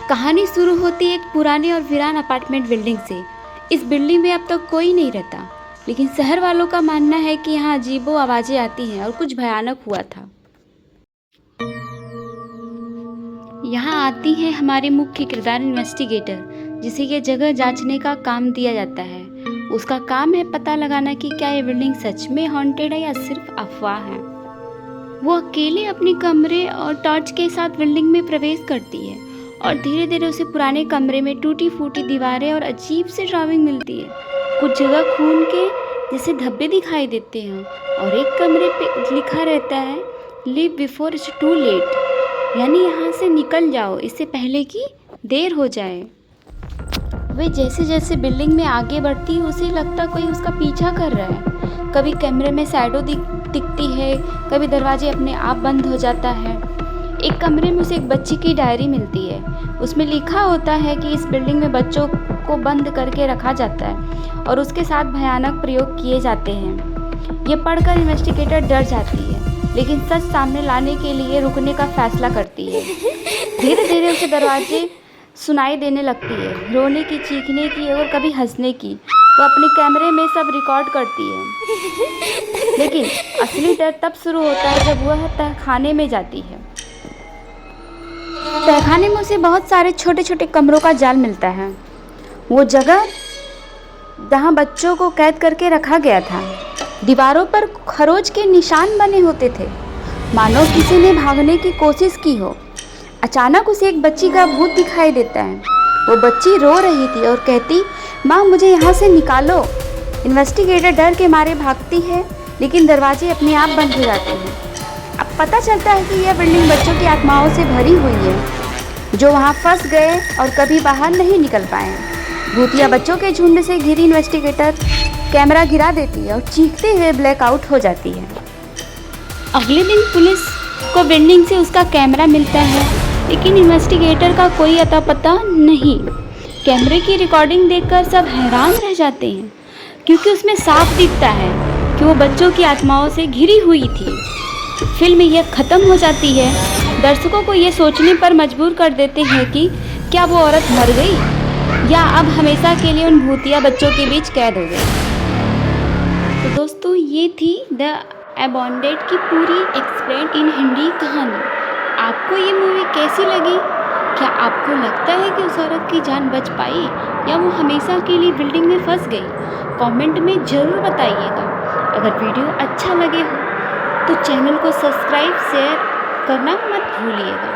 कहानी शुरू होती है एक पुराने और वीरान अपार्टमेंट बिल्डिंग से। इस बिल्डिंग में अब तक कोई नहीं रहता, लेकिन शहर वालों का मानना है कि यहाँ अजीबो आवाज़ें आती हैं और कुछ भयानक हुआ था। यहाँ आती है हमारे मुख्य किरदार इन्वेस्टिगेटर, जिसे ये जगह जांचने का काम दिया जाता है। उसका काम है पता लगाना कि क्या ये बिल्डिंग सच में हॉन्टेड है या सिर्फ अफवाह है। वो अकेले अपने कमरे और टॉर्च के साथ बिल्डिंग में प्रवेश करती है और धीरे धीरे उसे पुराने कमरे में टूटी फूटी दीवारें और अजीब सी ड्राइंग मिलती है। कुछ जगह खून के जैसे धब्बे दिखाई देते हैं और एक कमरे पे लिखा रहता है live before it's too late, यानी यहाँ से निकल जाओ इससे पहले कि देर हो जाए। वे जैसे जैसे बिल्डिंग में आगे बढ़ती है उसे लगता कोई उसका पीछा कर रहा है। कभी कैमरे में शैडो दिखती है, कभी दरवाजे अपने आप बंद हो जाता है। एक कमरे में उसे एक बच्ची की डायरी मिलती है। उसमें लिखा होता है कि इस बिल्डिंग में बच्चों को बंद करके रखा जाता है और उसके साथ भयानक प्रयोग किए जाते हैं। ये पढ़कर इन्वेस्टिगेटर डर जाती है, लेकिन सच सामने लाने के लिए रुकने का फैसला करती है। धीरे धीरे उसे दरवाजे सुनाई देने लगती है, रोने की, चीखने की और कभी हंसने की। वो अपने कैमरे में सब रिकॉर्ड करती है, लेकिन असली डर तब शुरू होता है जब वह तहखाने में जाती है। तहखाने में उसे बहुत सारे छोटे छोटे कमरों का जाल मिलता है, वो जगह जहाँ बच्चों को कैद करके रखा गया था। दीवारों पर खरोच के निशान बने होते थे, मानो किसी ने भागने की कोशिश की हो। अचानक उसे एक बच्ची का भूत दिखाई देता है। वो बच्ची रो रही थी और कहती, माँ मुझे यहाँ से निकालो। इन्वेस्टिगेटर डर के मारे भागती है, लेकिन दरवाजे अपने आप बंद हो जाते हैं। अब पता चलता है कि यह बिल्डिंग बच्चों की आत्माओं से भरी हुई है, जो वहाँ फंस गए और कभी बाहर नहीं निकल पाए। भूतिया बच्चों के झुंड से घिरी इन्वेस्टिगेटर कैमरा गिरा देती है और चीखते हुए ब्लैकआउट हो जाती है। अगले दिन पुलिस को बिल्डिंग से उसका कैमरा मिलता है, लेकिन इन्वेस्टिगेटर का कोई अता पता नहीं। कैमरे की रिकॉर्डिंग देखकर सब हैरान रह जाते हैं, क्योंकि उसमें साफ दिखता है कि वो बच्चों की आत्माओं से घिरी हुई थी। फिल्म यह ख़त्म हो जाती है, दर्शकों को ये सोचने पर मजबूर कर देते हैं कि क्या वो औरत मर गई या अब हमेशा के लिए उन भूतिया बच्चों के बीच कैद हो गई। तो दोस्तों, ये थी द अबॉन्डेड की पूरी एक्सप्लेन इन हिंदी कहानी। आपको ये मूवी कैसी लगी? क्या आपको लगता है कि उस औरत की जान बच पाई या वो हमेशा के लिए बिल्डिंग में फंस गई? कमेंट में ज़रूर बताइएगा। अगर वीडियो अच्छा लगे हो तो चैनल को सब्सक्राइब शेयर करना मत भूलिएगा।